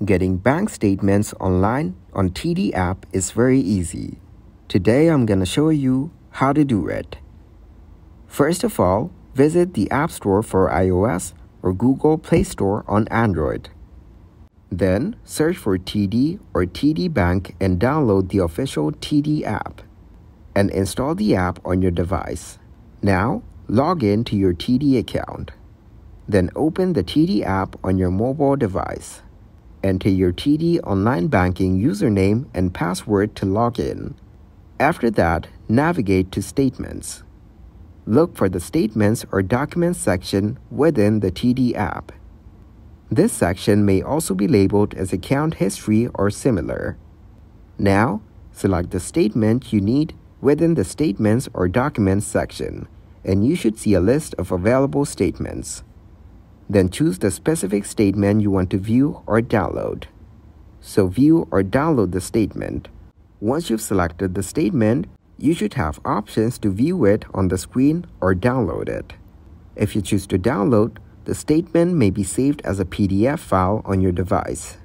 Getting bank statements online on TD app is very easy. Today I'm going to show you how to do it. First of all, visit the App Store for iOS or Google Play Store on Android. Then search for TD or TD Bank and download the official TD app and install the app on your device. Now log in to your TD account. Then open the TD app on your mobile device. Enter your TD online banking username and password to log in. After that, navigate to Statements. Look for the Statements or Documents section within the TD app. This section may also be labeled as Account History or similar. Now, select the statement you need within the Statements or Documents section, and you should see a list of available statements. Then choose the specific statement you want to view or download. So view or download the statement. Once you've selected the statement, you should have options to view it on the screen or download it. If you choose to download, the statement may be saved as a PDF file on your device.